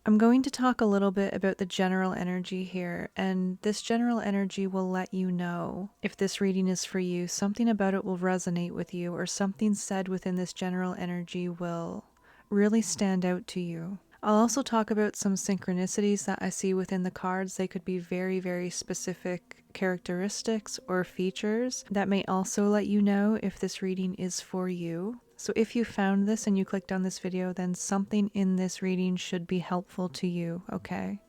I'm going to talk a little bit about the general energy here, and this general energy will let you know if this reading is for you. Something about it will resonate with you, or something said within this general energy will really stand out to you. I'll also talk about some synchronicities that I see within the cards. They could be very, very specific characteristics or features that may also let you know if this reading is for you. So if you found this and you clicked on this video, then something in this reading should be helpful to you, okay?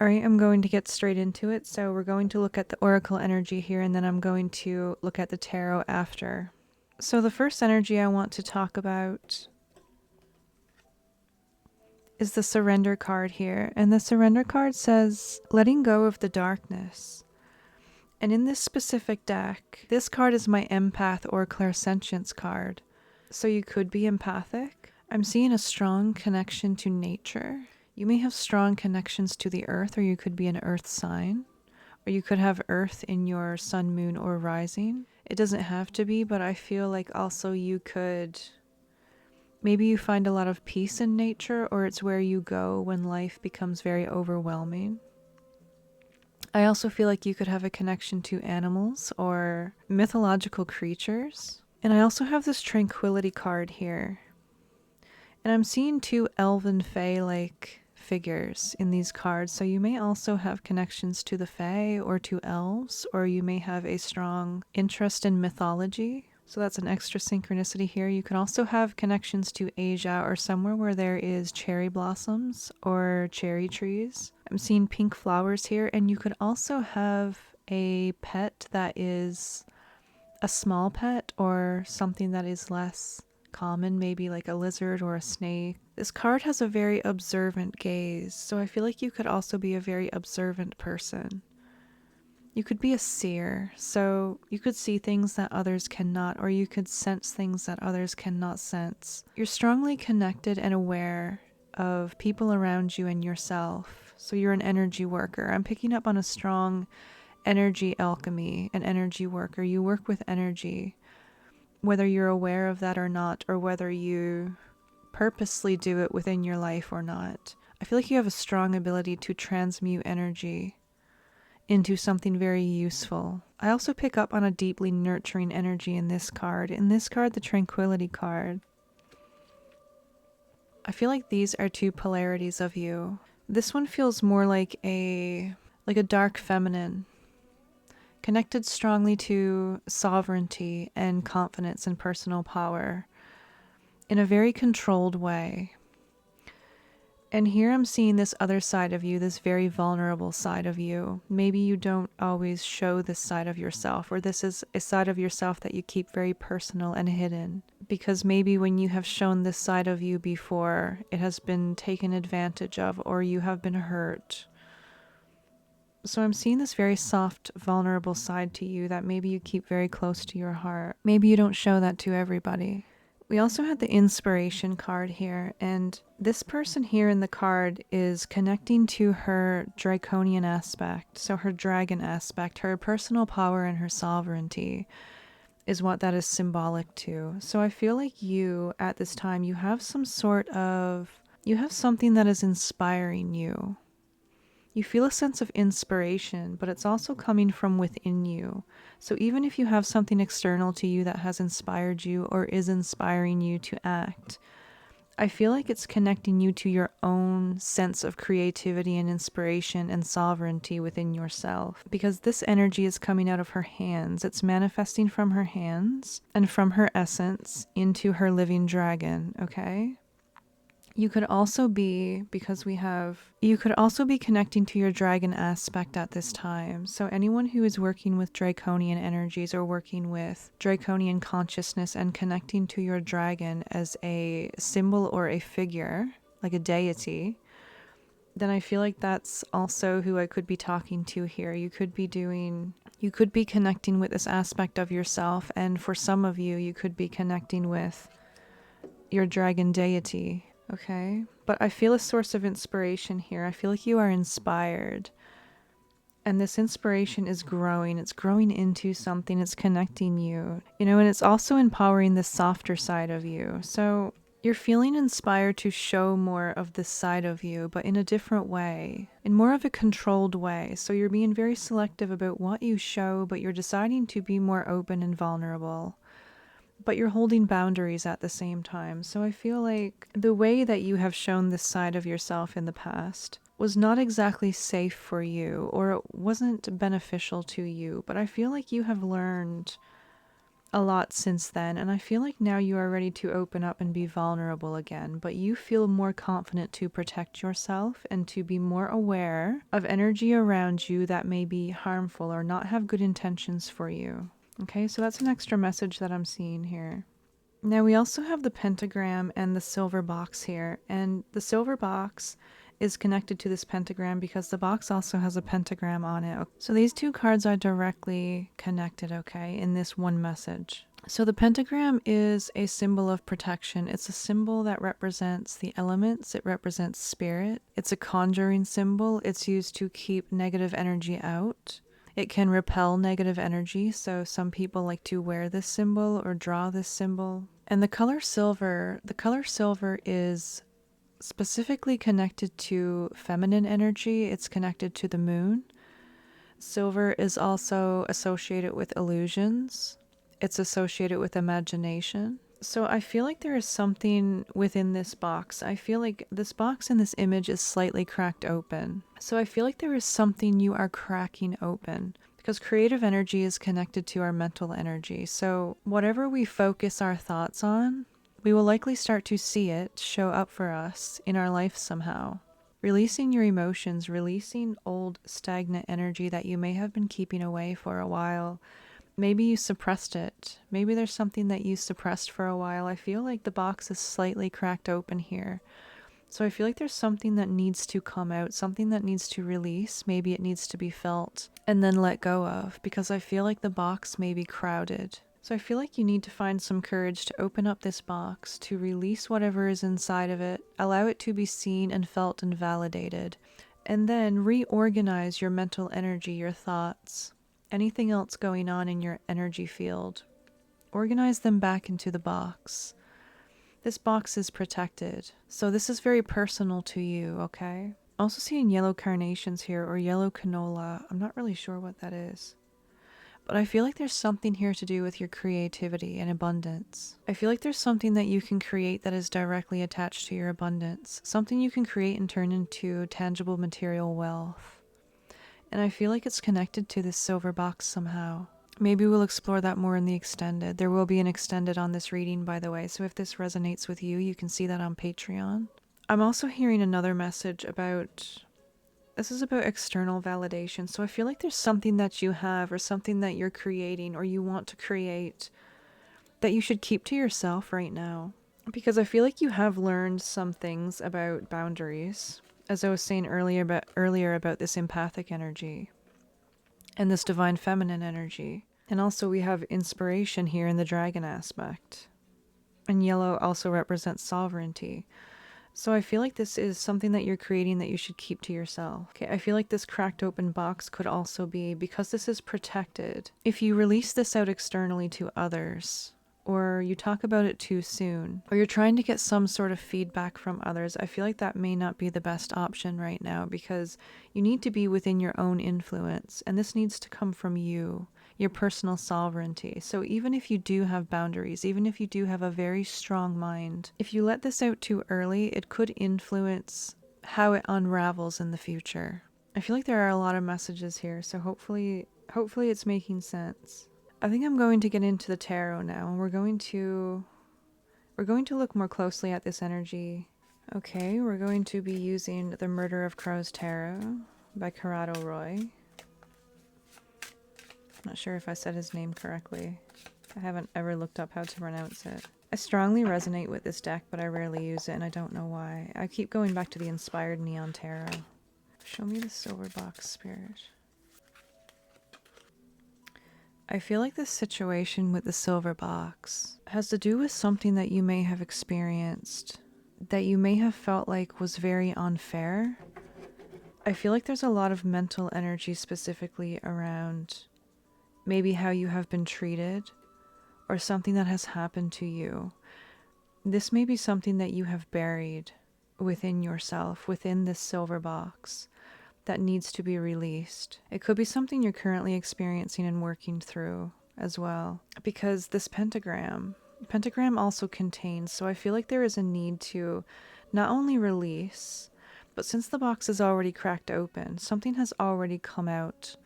Alright, I'm going to get straight into it. So we're going to look at the oracle energy here, and then I'm going to look at the tarot after. So the first energy I want to talk about is the surrender card here. And the surrender card says, letting go of the darkness. And in this specific deck, this card is my empath or clairsentience card. So you could be empathic. I'm seeing a strong connection to nature. You may have strong connections to the earth, or you could be an earth sign. Or you could have earth in your sun, moon, or rising. It doesn't have to be, but I feel like also you could... Maybe you find a lot of peace in nature, or it's where you go when life becomes very overwhelming. I also feel like you could have a connection to animals or mythological creatures. And I also have this tranquility card here. And I'm seeing two elven fae-like figures in these cards. So you may also have connections to the fae or to elves, or you may have a strong interest in mythology. So that's an extra synchronicity here. You can also have connections to Asia or somewhere where there is cherry blossoms or cherry trees. I'm seeing pink flowers here, and you could also have a pet that is a small pet or something that is less common, maybe like a lizard or a snake. This card has a very observant gaze, so I feel like you could also be a very observant person. You could be a seer, so you could see things that others cannot, or you could sense things that others cannot sense. You're strongly connected and aware of people around you and yourself, so you're an energy worker. I'm picking up on a strong energy alchemy, an energy worker. You work with energy, whether you're aware of that or not, or whether you purposely do it within your life or not. I feel like you have a strong ability to transmute energy into something very useful. I also pick up on a deeply nurturing energy in this card. In this card, the Tranquility card, I feel like these are two polarities of you. This one feels more like a dark feminine, connected strongly to sovereignty and confidence and personal power in a very controlled way. And here I'm seeing this other side of you, this very vulnerable side of you. Maybe you don't always show this side of yourself, or this is a side of yourself that you keep very personal and hidden. Because maybe when you have shown this side of you before, it has been taken advantage of, or you have been hurt. So I'm seeing this very soft, vulnerable side to you that maybe you keep very close to your heart. Maybe you don't show that to everybody. We also had the inspiration card here, and this person here in the card is connecting to her draconian aspect, so her dragon aspect, her personal power and her sovereignty is what that is symbolic to. So I feel like you, at this time, you have something that is inspiring you. You feel a sense of inspiration, but it's also coming from within you. So even if you have something external to you that has inspired you or is inspiring you to act, I feel like it's connecting you to your own sense of creativity and inspiration and sovereignty within yourself. Because this energy is coming out of her hands. It's manifesting from her hands and from her essence into her living dragon, okay? You could also be connecting to your dragon aspect at this time. So anyone who is working with draconian energies or working with draconian consciousness and connecting to your dragon as a symbol or a figure, like a deity, then I feel like that's also who I could be talking to here. You could be connecting with this aspect of yourself, and for some of you, you could be connecting with your dragon deity. Okay, but I feel a source of inspiration here. I feel like you are inspired. And this inspiration is growing. It's growing into something. It's connecting you. And it's also empowering the softer side of you. So You're feeling inspired to show more of this side of you, but in a different way, in more of a controlled way. So you're being very selective about what you show, but you're deciding to be more open and vulnerable. But you're holding boundaries at the same time. So I feel like the way that you have shown this side of yourself in the past was not exactly safe for you, or it wasn't beneficial to you. But I feel like you have learned a lot since then, and I feel like now you are ready to open up and be vulnerable again, but you feel more confident to protect yourself and to be more aware of energy around you that may be harmful or not have good intentions for you. Okay, so that's an extra message that I'm seeing here. Now we also have the pentagram and the silver box here, and the silver box is connected to this pentagram because the box also has a pentagram on it. So these two cards are directly connected, okay, in this one message. So the pentagram is a symbol of protection. It's a symbol that represents the elements. It represents spirit. It's a conjuring symbol. It's used to keep negative energy out. It can repel negative energy, so some people like to wear this symbol or draw this symbol. And the color silver is specifically connected to feminine energy. It's connected to the moon. Silver is also associated with illusions. It's associated with imagination. So I feel like there is something within this box. I feel like this box in this image is slightly cracked open. So I feel like there is something you are cracking open, because creative energy is connected to our mental energy. So whatever we focus our thoughts on, we will likely start to see it show up for us in our life somehow. Releasing your emotions, releasing old stagnant energy that you may have been keeping away for a while. Maybe you suppressed it. Maybe there's something that you suppressed for a while. I feel like the box is slightly cracked open here. So I feel like there's something that needs to come out, something that needs to release. Maybe it needs to be felt and then let go of, because I feel like the box may be crowded. So I feel like you need to find some courage to open up this box, to release whatever is inside of it, allow it to be seen and felt and validated, and then reorganize your mental energy, your thoughts, anything else going on in your energy field. Organize them back into the box. This box is protected, so this is very personal to you, okay? Also seeing yellow carnations here, or yellow canola. I'm not really sure what that is. But I feel like there's something here to do with your creativity and abundance. I feel like there's something that you can create that is directly attached to your abundance. Something you can create and turn into tangible material wealth. And I feel like it's connected to this silver box somehow. Maybe we'll explore that more in the extended. There will be an extended on this reading, by the way, so if this resonates with you, you can see that on Patreon. I'm also hearing another message about... This is about external validation. So I feel like there's something that you have, or something that you're creating, or you want to create, that you should keep to yourself right now. Because I feel like you have learned some things about boundaries, as I was saying earlier about this empathic energy and this divine feminine energy. And also we have inspiration here in the dragon aspect. And yellow also represents sovereignty. So I feel like this is something that you're creating that you should keep to yourself. Okay, I feel like this cracked open box could also be, because this is protected, if you release this out externally to others, or you talk about it too soon, or you're trying to get some sort of feedback from others, I feel like that may not be the best option right now, because you need to be within your own influence, and this needs to come from you, your personal sovereignty. So even if you do have boundaries, even if you do have a very strong mind, if you let this out too early, it could influence how it unravels in the future. I feel like there are a lot of messages here, so hopefully it's making sense. I think I'm going to get into the tarot now, and we're going to look more closely at this energy. Okay, we're going to be using the Murder of Crows Tarot by Corrado Roy. Not sure if I said his name correctly. I haven't ever looked up how to pronounce it. I strongly resonate with this deck, but I rarely use it, and I don't know why. I keep going back to the Inspired Neon Tarot. Show me the silver box, Spirit. I feel like this situation with the silver box has to do with something that you may have experienced, that you may have felt like was very unfair. I feel like there's a lot of mental energy specifically around maybe how you have been treated, or something that has happened to you. This may be something that you have buried within yourself, within this silver box, that needs to be released. It could be something you're currently experiencing and working through as well. Because this pentagram also contains, so I feel like there is a need to not only release, but since the box is already cracked open, something has already come out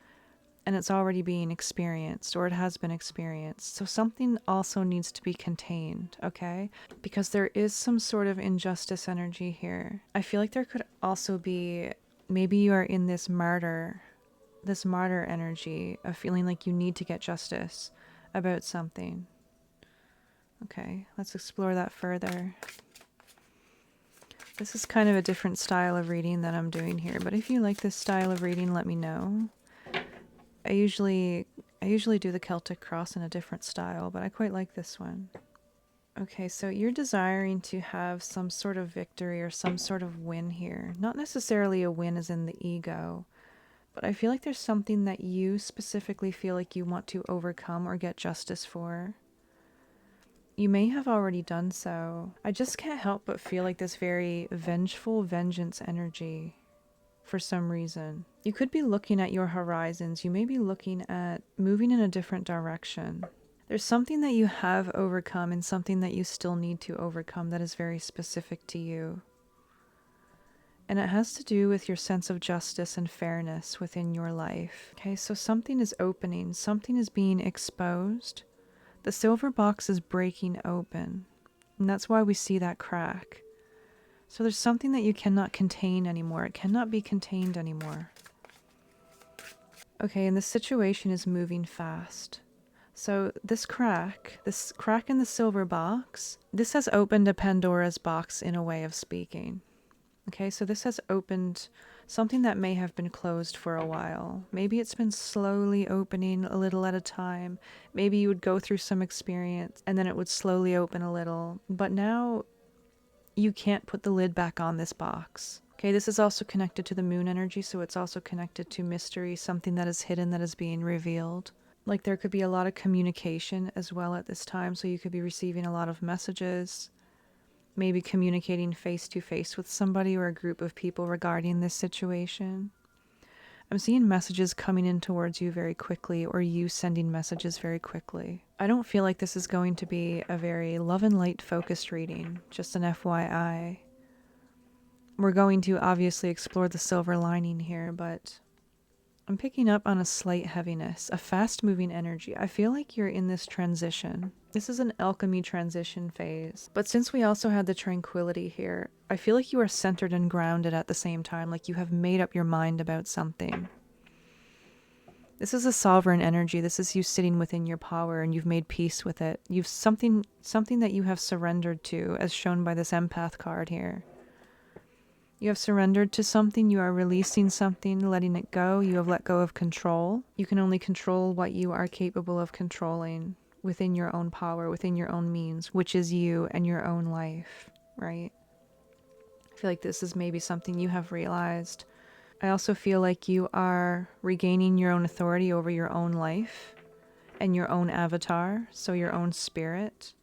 and it's already being experienced, or it has been experienced. So something also needs to be contained, okay? Because there is some sort of injustice energy here. I feel like there could also be, maybe you are in this martyr energy of feeling like you need to get justice about something. Okay, let's explore that further. This is kind of a different style of reading that I'm doing here, but if you like this style of reading, let me know. I usually do the Celtic cross in a different style, but I quite like this one. Okay, so you're desiring to have some sort of victory or some sort of win here. Not necessarily a win as in the ego, but I feel like there's something that you specifically feel like you want to overcome or get justice for. You may have already done so. I just can't help but feel like this very vengeful vengeance energy for some reason. You could be looking at your horizons. You may be looking at moving in a different direction. There's something that you have overcome and something that you still need to overcome that is very specific to you. And it has to do with your sense of justice and fairness within your life. Okay, so something is opening, something is being exposed. The silver box is breaking open, and that's why we see that crack. So there's something that you cannot contain anymore. It cannot be contained anymore. Okay, and the situation is moving fast. So this crack in the silver box, this has opened a Pandora's box in a way of speaking. Okay, so this has opened something that may have been closed for a while. Maybe it's been slowly opening a little at a time. Maybe you would go through some experience and then it would slowly open a little. But now you can't put the lid back on this box. Okay, this is also connected to the moon energy, so it's also connected to mystery, something that is hidden that is being revealed. Like there could be a lot of communication as well at this time, so you could be receiving a lot of messages, maybe communicating face to face with somebody or a group of people regarding this situation. I'm seeing messages coming in towards you very quickly, or you sending messages very quickly. I don't feel like this is going to be a very love and light focused reading, just an FYI. We're going to obviously explore the silver lining here, but I'm picking up on a slight heaviness, a fast-moving energy. I feel like you're in this transition. This is an alchemy transition phase. But since we also had the tranquility here, I feel like you are centered and grounded at the same time, like you have made up your mind about something. This is a sovereign energy. This is you sitting within your power and you've made peace with it. You've something that you have surrendered to, as shown by this empath card here. You have surrendered to something, you are releasing something, letting it go. You have let go of control. You can only control what you are capable of controlling within your own power, within your own means, which is you and your own life, right? I feel like this is maybe something you have realized. I also feel like you are regaining your own authority over your own life and your own avatar, so your own spirit.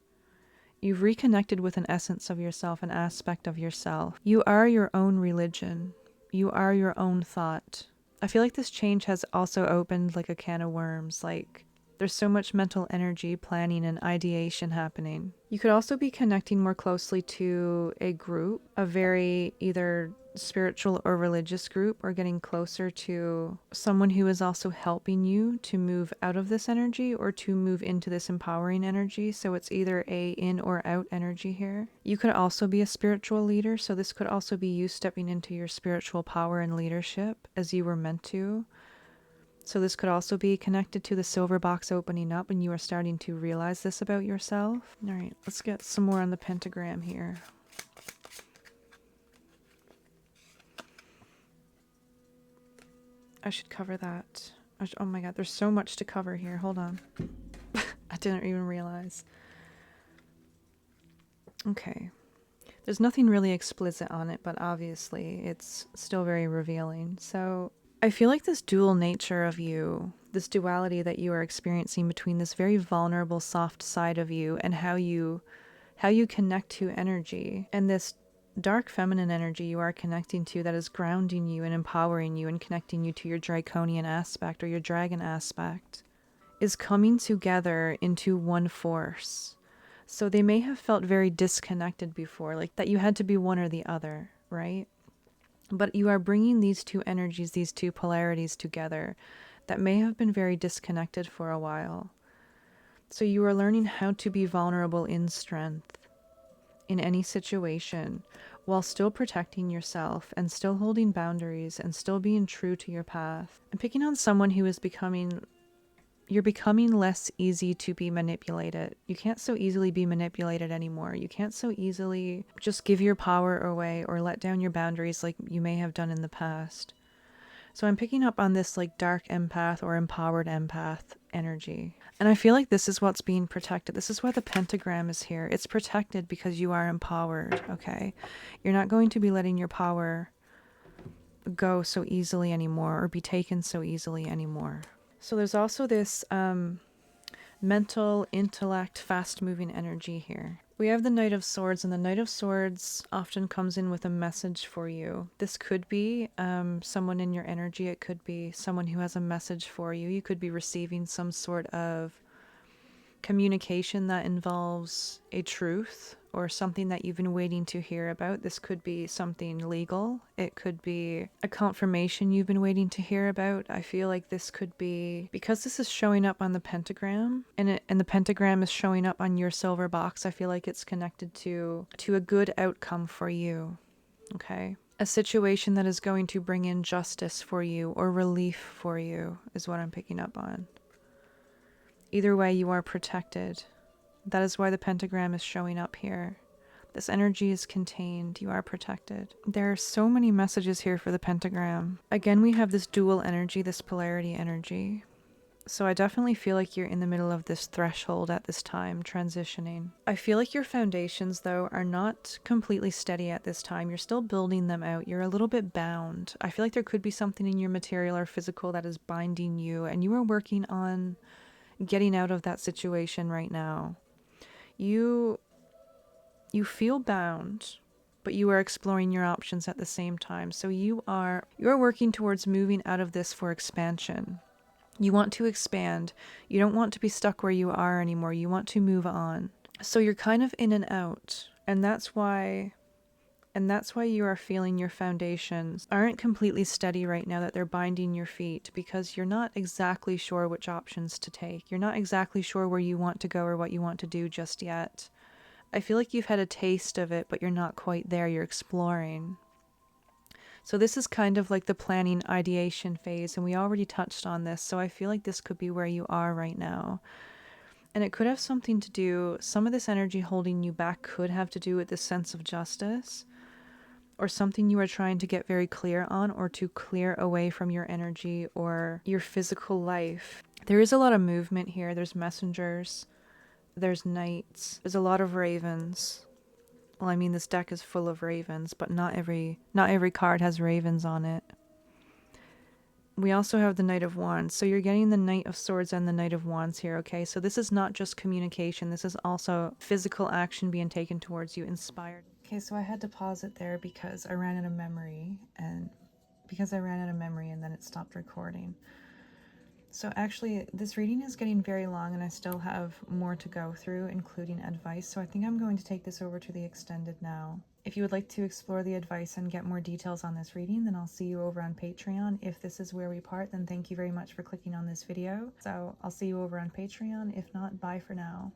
You've reconnected with an essence of yourself, an aspect of yourself. You are your own religion. You are your own thought. I feel like this change has also opened like a can of worms. Like there's so much mental energy, planning, and ideation happening. You could also be connecting more closely to a group, a very either spiritual or religious group, or getting closer to someone who is also helping you to move out of this energy or to move into this empowering energy. So it's either a in or out energy here. You could also be a spiritual leader, so this could also be you stepping into your spiritual power and leadership as you were meant to. So this could also be connected to the silver box opening up and you are starting to realize this about yourself. All right, let's get some more on the pentagram here. I should cover that. Oh my god, there's so much to cover here. Hold on. I didn't even realize. Okay. There's nothing really explicit on it, but obviously it's still very revealing. So I feel like this dual nature of you, this duality that you are experiencing between this very vulnerable, soft side of you and how you how you connect to energy. And this dark feminine energy you are connecting to that is grounding you and empowering you and connecting you to your draconian aspect or your dragon aspect is coming together into one force. So they may have felt very disconnected before, like that you had to be one or the other, right? But you are bringing these two energies, these two polarities together that may have been very disconnected for a while. So you are learning how to be vulnerable in strength in any situation while still protecting yourself and still holding boundaries and still being true to your path. I'm picking on someone who is you're becoming less easy to be manipulated. You can't so easily be manipulated anymore. You can't so easily just give your power away or let down your boundaries like you may have done in the past. So I'm picking up on this like dark empath or empowered empath energy. And I feel like this is what's being protected. This is why the pentagram is here. It's protected because you are empowered, okay? You're not going to be letting your power go so easily anymore or be taken so easily anymore. So there's also this mental, intellect, fast-moving energy here. We have the Knight of Swords, and the Knight of Swords often comes in with a message for you. This could be someone in your energy. It could be someone who has a message for you. You could be receiving some sort of communication that involves a truth or something that you've been waiting to hear about. This could be something legal. It could be a confirmation you've been waiting to hear about. I feel like this could be, because this is showing up on the pentagram and the pentagram is showing up on your silver box, I feel like it's connected to a good outcome for you. Okay? A situation that is going to bring in justice for you or relief for you is what I'm picking up on. Either way, you are protected. That is why the pentagram is showing up here. This energy is contained. You are protected. There are so many messages here for the pentagram. Again, we have this dual energy, this polarity energy. So I definitely feel like you're in the middle of this threshold at this time, transitioning. I feel like your foundations, though, are not completely steady at this time. You're still building them out. You're a little bit bound. I feel like there could be something in your material or physical that is binding you, and you are working on getting out of that situation right now. You feel bound, but you are exploring your options at the same time. So you are working towards moving out of this for expansion. You want to expand. You don't want to be stuck where you are anymore. You want to move on. So you're kind of in and out, and that's why you are feeling your foundations aren't completely steady right now, that they're binding your feet, because you're not exactly sure which options to take. You're not exactly sure where you want to go or what you want to do just yet. I feel like you've had a taste of it, but you're not quite there. You're exploring. So this is kind of like the planning ideation phase, and we already touched on this, so I feel like this could be where you are right now. And it could have something to do, some of this energy holding you back could have to do with this sense of justice, or something you are trying to get very clear on, or to clear away from your energy or your physical life. There is a lot of movement here. There's messengers, there's knights, there's a lot of ravens. Well, I mean, this deck is full of ravens, but not every card has ravens on it. We also have the Knight of Wands. So you're getting the Knight of Swords and the Knight of Wands here, okay? So this is not just communication. This is also physical action being taken towards you, inspired. Okay, so I had to pause it there because I ran out of memory, and then it stopped recording. So actually, this reading is getting very long, and I still have more to go through, including advice. So I think I'm going to take this over to the extended now. If you would like to explore the advice and get more details on this reading, then I'll see you over on Patreon. If this is where we part, then thank you very much for clicking on this video. So I'll see you over on Patreon. If not, bye for now.